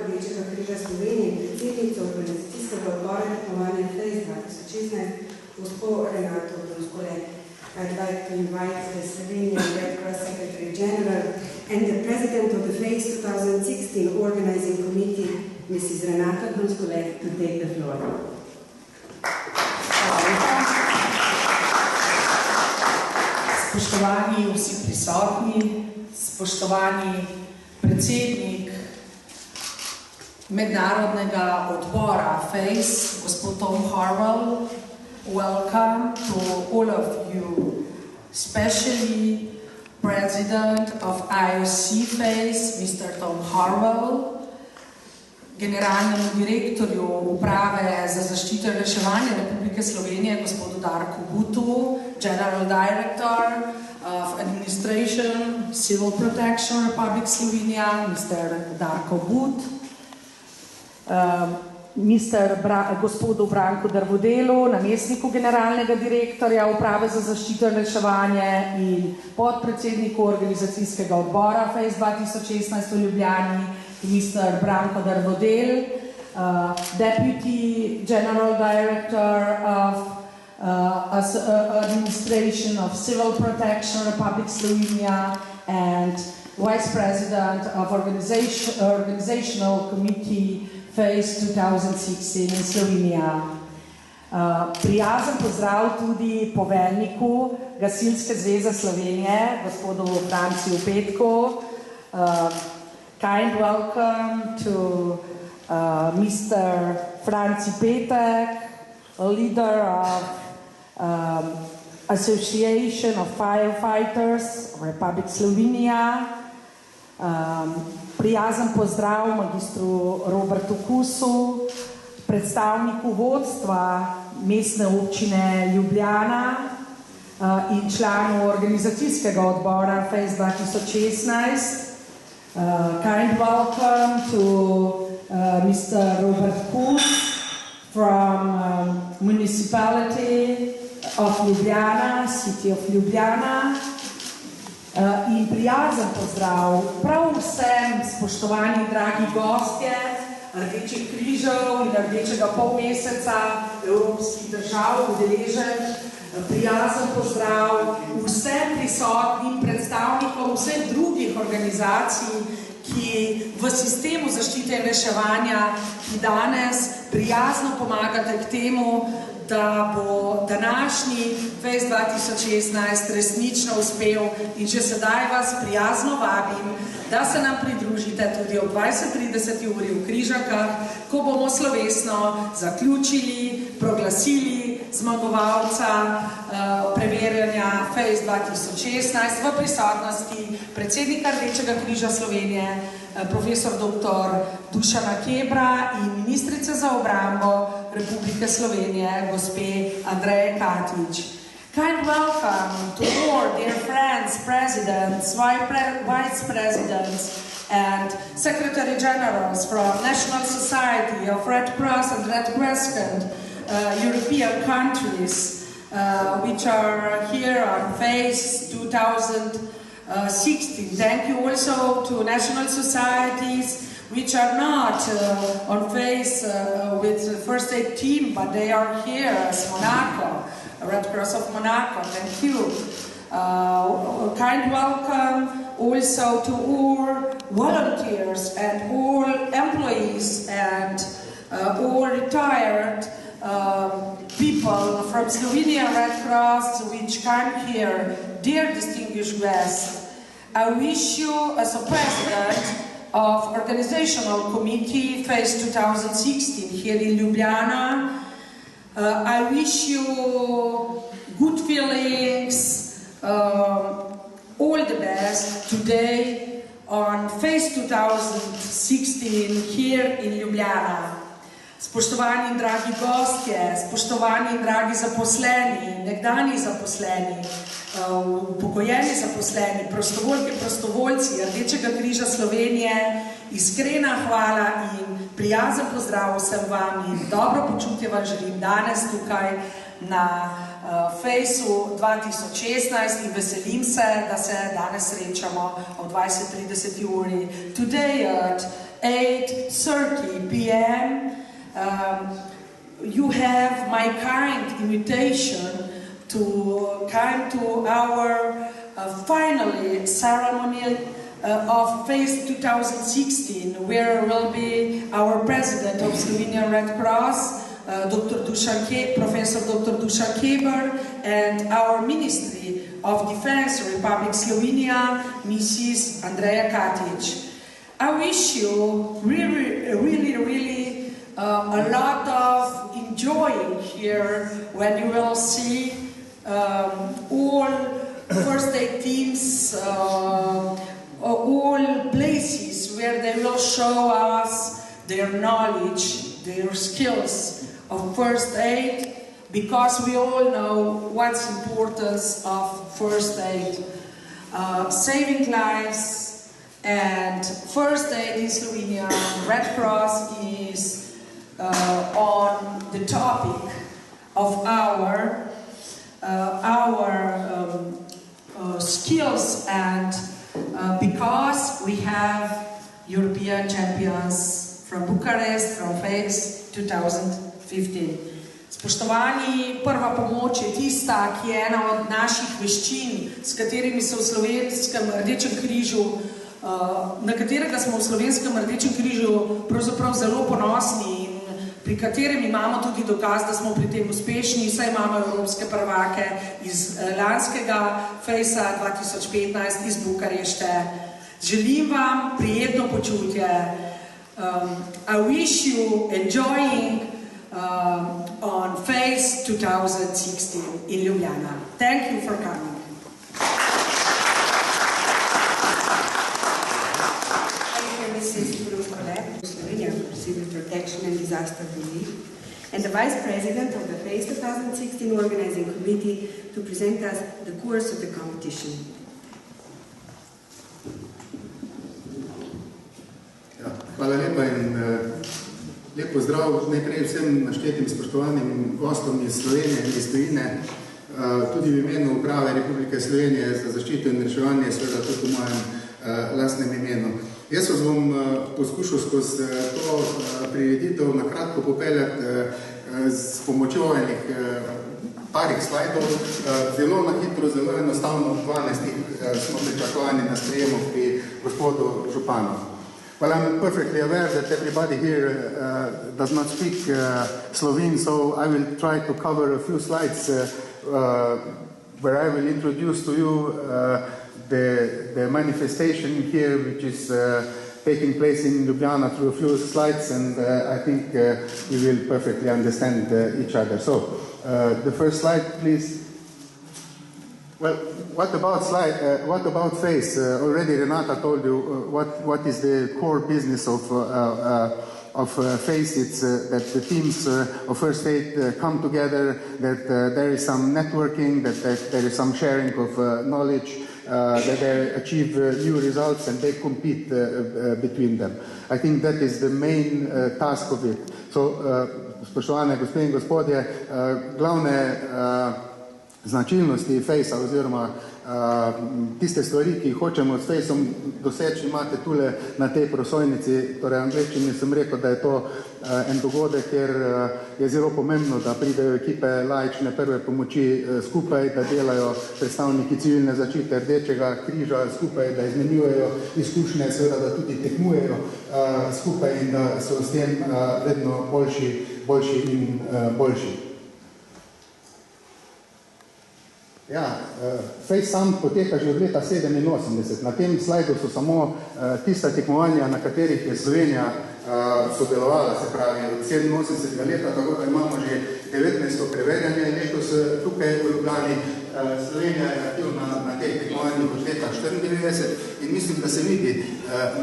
Rdečega križa Slovenije in predsednico organizacijskega odbora tekmovanja FACE 2016, gospod Renato Brunskole. I'd like to invite the Slovenian Red Cross Secretary General and the President of the FACE 2016 Organizing Committee, Mrs. Renata Brunskole, to take the floor. Spoštovani vsi prisotni, spoštovani predsednik Mednarodnega odbora FACE, gospod Tom Harwell, welcome to all of you, especially President of IOC FACE, Mr. Tom Harwell, generalnemu direktorju Uprave za zaščito in reševanje Republike Slovenije, gospodu Darku Butu, General Director of Administration, Civil Protection Republic Slovenia, Mr. Darko But, gospodu Branku Drvodelu, namestniku generalnega direktorja Uprave za zaščito in reševanje in podpredsedniku organizacijskega odbora FACE 2016 v Ljubljani, Mr. Branko Drvodel, Deputy General Director of Administration of Civil Protection Republic Slovenia and Vice President of Organizational Committee FACE 2016 in Slovenija. Prijazen pozdrav tudi poveljniku Gasilske zveze Slovenije, gospodu Franciju Petku. Kind welcome to Mr. Franci Petek, a leader of Association of Firefighters of Republic Slovenia. Prijazen pozdrav magistru Robertu Kusu, predstavniku vodstva mestne občine Ljubljana in članu organizacijskega odbora FACE 2016. Kind welcome to Mr. Robert Kus from Municipality of Ljubljana, City of Ljubljana. In prijazen pozdrav prav vsem spoštovani dragi gostje Rdečih križev in Rdečega polmeseca evropskih držav udeležen. Prijazen pozdrav vsem prisotnim predstavnikom vseh drugih organizacij, ki v sistemu zaščite in reševanja, ki danes prijazno pomagate k temu, da bo današnji FACE 2016 resnično uspel in že sedaj vas prijazno vabim, da se nam pridružite tudi ob 20:30 uri v Križankah, ko bomo slovesno zaključili, proglasili zmagovalca preverjanja FACE 2016 v prisotnosti predsednika Rdečega križa Slovenije, profesor dr. Dušana Kebra in ministrice za obrambo Republike Slovenije, gospe Andreje Katič. Kind welcome to all dear friends, presidents, vice presidents and secretary generals from National Society of Red Cross and Red Crescent European countries, which are here on FACE 2016. Thank you also to national societies which are not on FACE with the first aid team, but they are here as Monaco, Red Cross of Monaco. Thank you. Kind welcome also to all volunteers and all employees and all retired people from Slovenian Red Cross which come here. Dear distinguished guests, I wish you as a president of Organizational Committee FACE 2016 here in Ljubljana, I wish you good feelings, all the best today on FACE 2016 here in Ljubljana. Spoštovani dragi gostje, spoštovani dragi zaposleni, nekdanji zaposleni, upokojeni zaposleni, prostovoljke, prostovoljci Rdečega križa Slovenije, iskrena hvala in prijazen pozdrav vsem vam in dobro počutje vam želim danes tukaj na FACE-u 2016 in veselim se, da se danes srečamo ob 20:30 uri. Today at 8:30 p.m. You have my kind invitation to come to our finally ceremony of FACE 2016, where will be our president of Slovenian Red Cross, Professor Dr. Dušan Keber, and our Ministry of Defense, Republic Slovenia, Mrs. Andreja Katić. I wish you really a lot of enjoying here when you will see all first aid teams, all places where they will show us their knowledge, their skills of first aid, because we all know what's the importance of first aid. Saving lives and first aid in Slovenia, Red Cross is on the topic of our skills, and because we have European champions from Bucharest, from FACE 2015. Spoštovani, prva pomoč je tista, ki je ena od naših veščin, s katerimi se v Slovenskem Rdečem križu, na katerega smo v Slovenskem Rdečem križu pravzaprav zelo ponosni in pri katerem imamo tudi dokaz, da smo pri tem uspešni, saj imamo evropske prvake iz lanskega FACE-a 2015 iz Bukarešte. Želim vam prijetno počutje. I wish you enjoying on FACE 2016 in Ljubljana. Thank you for coming. Thank you, Mrs. Bruce-Collette, Slovenia for Civil Protection and Disaster Relief, and the Vice President of the FACE 2016 Organizing Committee to present us the course of the competition. Hvala lepa in lep pozdrav najprej vsem naštetim spoštovanim gostom iz Slovenije in iz tujine, tudi v imenu Uprave Republike Slovenije za zaščito in reševanje, seveda tudi v mojem lastnem imenu. Jaz vas bom poskušal skozi to prireditev na kratko popeljati s pomočjo enih parih slajdov, zelo na hitro, zelo enostavno, 12 smo pričakovani na sprejemu pri gospodu županu. Well, I'm perfectly aware that everybody here does not speak Slovene, so I will try to cover a few slides where I will introduce to you the manifestation here, which is taking place in Ljubljana through a few slides, and I think we will perfectly understand each other. So, the first slide, please. Well, what about FACE? Already Renata told you what is the core business of FACE. It's that the teams of first aid come together, that there is some networking, that there is some sharing of knowledge, that they achieve new results and they compete between them. I think that is the main task of it. So, spoštovane gospe in gospodje, glavne značilnosti FACE-a oziroma tiste stvari, ki jih hočemo s FACE-om doseči, imate tule na tej prosojnici. Torej, angleščini sem rekel, da je to en dogodek, kjer je zelo pomembno, da pridejo ekipe laične prve pomoči skupaj, da delajo predstavniki civilne zaščite Rdečega križa skupaj, da izmenjujejo izkušnje, seveda, da tudi tekmujejo skupaj in da so s tem vedno boljši in boljši. Ja, FACE sam poteka že od leta 1987. Na tem slajdu so samo tista tekmovanja, na katerih je Slovenija sodelovala, se pravi od 87. leta, tako da imamo že 19. preverjanje letos tukaj v Ljubljani. Slovenija je aktivna na teh tekmovanjih od leta 1994 in mislim, da se vidi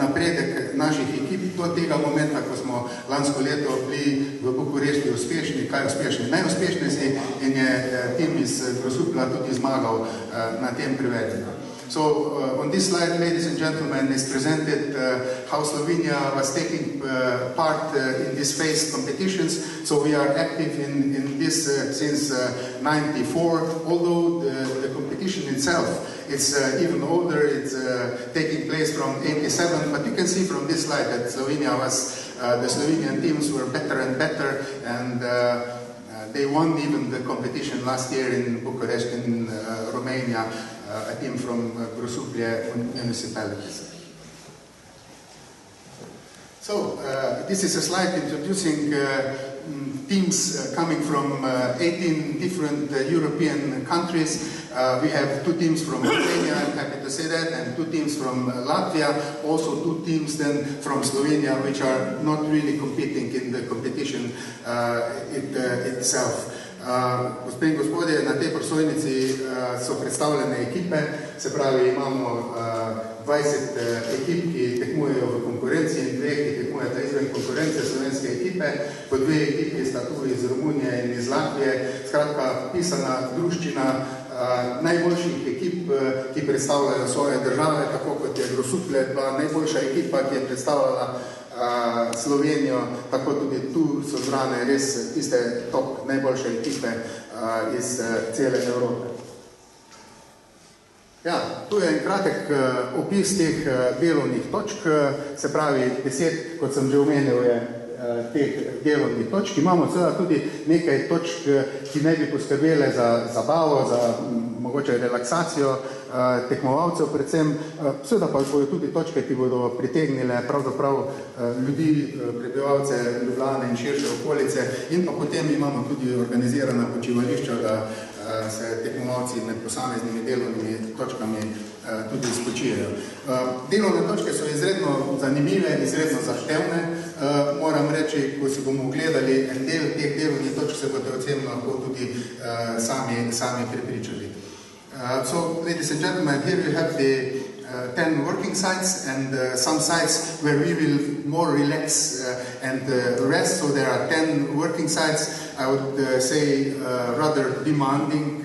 napredek naših ekip do tega momenta, ko smo lansko leto bili v Bukurešti uspešni. Kaj uspešni? Najuspešnejši in je tim iz Grosuplja tudi zmagal na tem preverjanju. So on this slide, ladies and gentlemen, is presented how Slovenia was taking part in these phased competitions. So we are active in this since 94, although the competition itself is even older. It's taking place from 87, but you can see from this slide that Slovenia was, the Slovenian teams were better and better, and they won even the competition last year in Bucharest, in Romania, a team from Grosuplje municipalities. So, this is a slide introducing teams coming from 18 different European countries. We have 2 teams from Romania, I'm happy to say that, and 2 teams from Latvia, also 2 teams then from Slovenia, which are not really competing in the competition itself. Gospe in gospodje, na tej prosojnici so predstavljene ekipe, se pravi imamo 20 ekip, ki tekmujejo v konkurenci in 2, ki tekmujeta izven konkurence, slovenske ekipe, po 2 ekipi sta tu iz Romunije in iz Latvije, skratka pisana druščina najboljših ekip, ki predstavljajo svoje države, tako kot je Grosuplje bila najboljša ekipa, ki je predstavljala Slovenijo, tako tudi tu so zbrane res tiste top najboljše ekipe iz cele Evrope. Ja, tu je en kratek opis teh delovnih točk, se pravi 10, kot sem že omenil, je teh delovnih točk. Imamo seveda tudi nekaj točk, ki ne bi poskrbele za zabavo, za mogoče relaksacijo tekmovalcev predvsem. Seveda pa bodo tudi točke, ki bodo pritegnile pravzaprav ljudi, prebivalce Ljubljane in širše okolice. In pa potem imamo tudi organizirana počivališča, da se tekmovalci med posameznimi delovnimi točkami tudi spočijejo. Delovne točke so izredno zanimive, izredno zahtevne. Moram reči, ko si bomo gledali en del teh delovnih točk, se bodo ocenili lahko tudi sami prepričali. So, ladies and gentlemen, here you have the 10 working sites and some sites where we will more relax and rest. So there are 10 working sites, I would say rather demanding,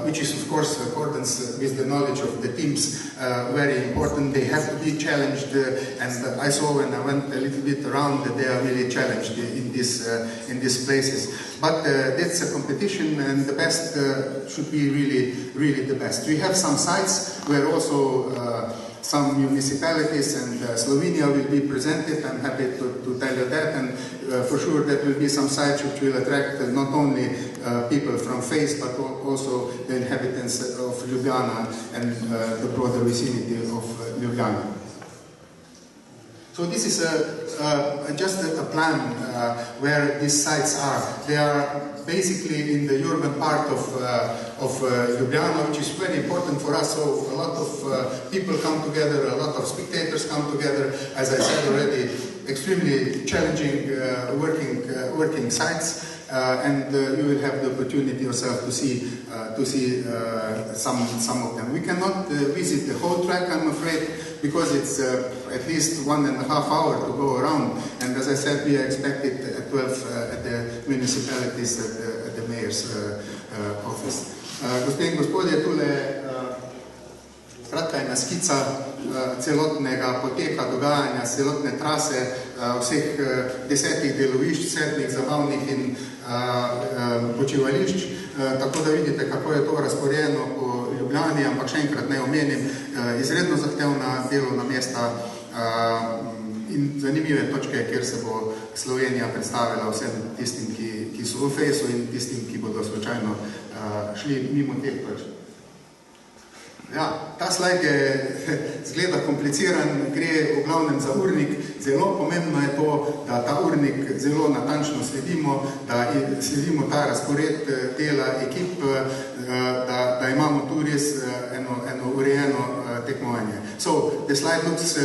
which is of course in accordance with the knowledge of the teams very important. They have to be challenged, and I saw when I went a little bit around that they are really challenged in these places. But that's a competition, and the best should be really the best. We have some sites where also some municipalities and Slovenia will be presented. I'm happy to tell you that, and for sure there will be some sites which will attract not only people from Fez, but also the inhabitants of Ljubljana and the broader vicinity of Ljubljana. So this is just a plan where these sites are. They are basically in the urban part of Ljubljana, which is very important for us. So a lot of people come together, a lot of spectators come together. As I said already, extremely challenging working sites. And you will have the opportunity yourself to see some of them. We cannot visit the whole track, I'm afraid, because it's at least 1.5 hours to go around. And as I said, we are expected at 12 at the municipalities, at the mayor's office. Gospe in gospodje, tule kratka ena skica celotnega poteka dogajanja, celotne trase, vseh 10 delovišč, 7 zabavnih in počivališč, tako da vidite, kako je to razporejeno po Ljubljani, ampak še enkrat ne omenim, izredno zahtevna delovna mesta in zanimive točke, kjer se bo Slovenija predstavila vsem tistim, ki so v Fezu in tistim, ki bodo slučajno šli mimo teh točk. Ja, ta slajd zgleda kompliciran, gre v glavnem za urnik. Zelo pomembno je to, da ta urnik zelo natančno sledimo, da sledimo ta razpored dela ekip, da imamo tu res eno urejeno tekmovanje. So, the slide looks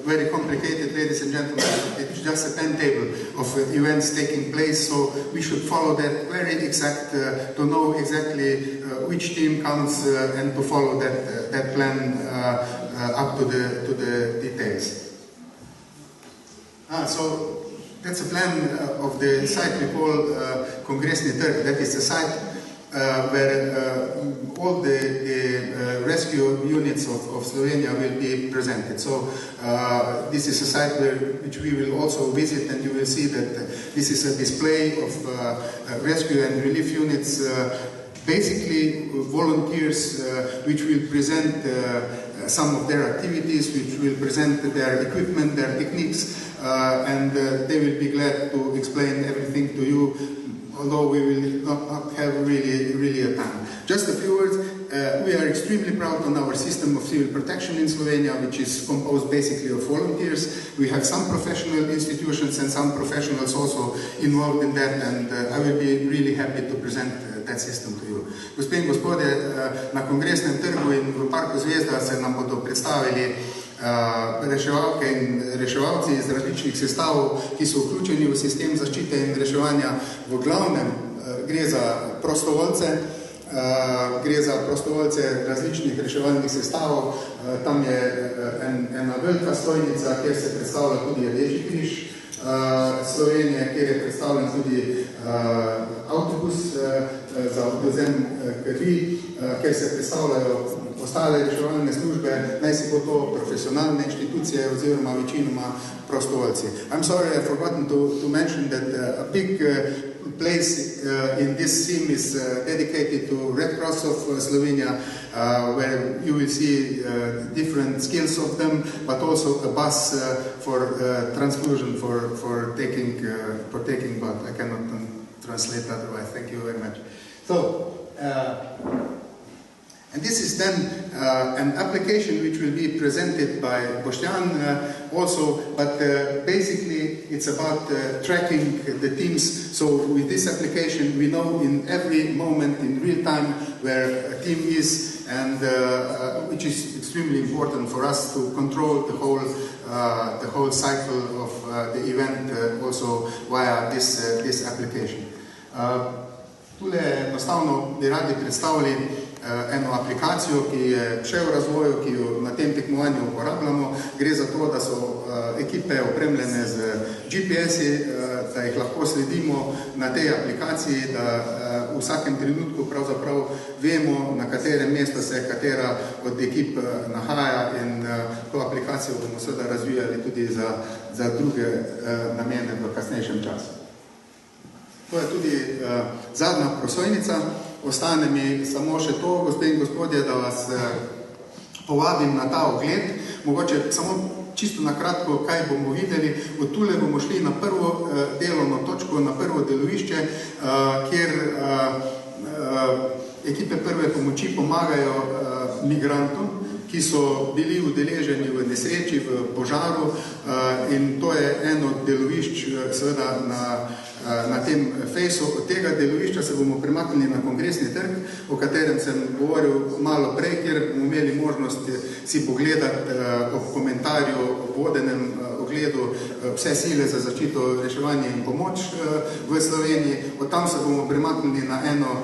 very complicated, ladies and gentlemen. It's just a timetable of events taking place, so we should follow that very exact to know exactly which team comes and to follow that plan up to the details. So that's a plan of the site we call Kongresni trg. That is the site where all the rescue units of Slovenia will be presented. So this is a site which we will also visit, and you will see that this is a display of rescue and relief units, basically volunteers which will present some of their activities, which will present their equipment, their techniques, and they will be glad to explain everything to you, although we will not have really a time. Just a few words. We are extremely proud on our system of civil protection in Slovenia, which is composed basically of volunteers. We have some professional institutions and some professionals also involved in that, and I will be really happy to present that system to you. Gospe in gospodje, na Kongresnem trgu in v Parku Zvezda se nam bodo predstavili reševalke in reševalci iz različnih sestavov, ki so vključeni v sistem zaščite in reševanja. V glavnem gre za prostovoljce, različnih reševalnih sestavov. Tam je ena velika stojnica, kjer se predstavlja tudi Rdeči križ Slovenije, kjer je predstavljen tudi avtobus za odvzem krvi, kjer se predstavljajo ostale reševalne službe, naj si bo to profesionalne inštitucije oziroma večinoma prostovoljci. I'm sorry, I've forgotten to mention that a big place in this theme is dedicated to Red Cross of Slovenia, where you will see different skills of them, but also a bus for transfusion, for taking blood. I cannot translate otherwise. Thank you very much. So, and this is then an application which will be presented by Boštjan also, but basically it's about tracking the teams. So with this application we know in every moment in real time where a team is, and which is extremely important for us to control the whole cycle of the event also via this application. Tule enostavno bi radi predstavili eno aplikacijo, ki je še v razvoju, ki jo na tem tekmovanju uporabljamo. Gre za to, da so ekipe opremljene z GPS-i, da jih lahko sledimo na tej aplikaciji, da v vsakem trenutku pravzaprav vemo, na katerem mestu se katera od ekip nahaja, in to aplikacijo bomo seveda razvijali tudi za druge namene v kasnejšem času. To je tudi zadnja prosojnica. Ostane mi samo še to, gospe in gospodje, da vas povabim na ta ogled. Mogoče samo čisto na kratko, kaj bomo videli. Od tule bomo šli na prvo delovno točko, na prvo delovišče, kjer ekipe prve pomoči pomagajo migrantom, ki so bili udeleženi v nesreči, v požaru, in to je eno od delovišč seveda na tem fejsu. Od tega delovišča se bomo premaknili na Kongresni trg, o katerem sem govoril malo prej, kjer bomo imeli možnost si pogledati ob komentarju, ob vodenem ogledu vse sile za zaščito, reševanje in pomoč v Sloveniji. Od tam se bomo premaknili na eno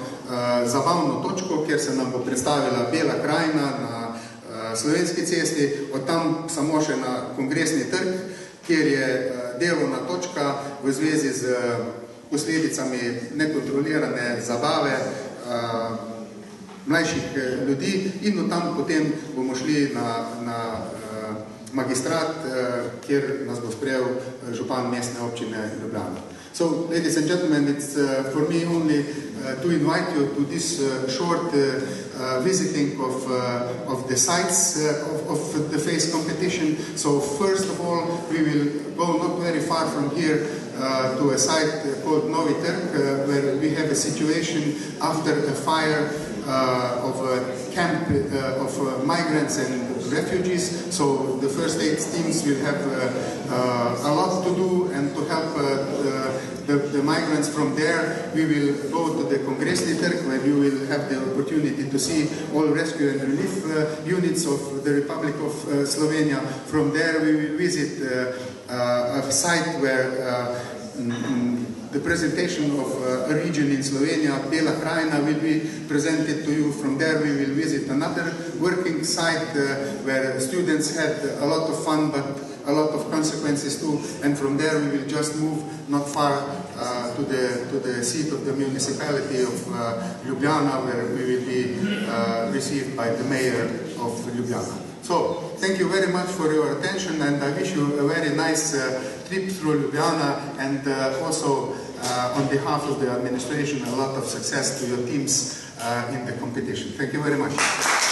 zabavno točko, kjer se nam bo predstavila Bela krajina na Slovenski cesti, od tam samo še na Kongresni trg, kjer je delovna točka v zvezi z posledicami nekontrolirane zabave mlajših ljudi, in od tam potem bomo šli na magistrat, kjer nas bo sprejel župan mestne občine Ljubljana. So, ladies and gentlemen, it's for me only to invite you to this short visiting of the sites of the FACE competition. So, first of all, we will go not very far from here to a site called Novi Trg, where we have a situation after a fire of a camp of migrants and refugees. So the first aid teams will have a lot to do, and to help the migrants from there, we will go to the Kongresni trg, where you will have the opportunity to see all rescue and relief units of the Republic of Slovenia. From there we will visit a site where the presentation of a region in Slovenia, Bela krajina, will be presented to you. From there we will visit another working site where students had a lot of fun but a lot of consequences too, and from there we will just move not far to the seat of the municipality of Ljubljana, where we will be received by the mayor of Ljubljana. So, thank you very much for your attention, and I wish you a very nice trip through Ljubljana, and also on behalf of the administration, a lot of success to your teams in the competition. Thank you very much.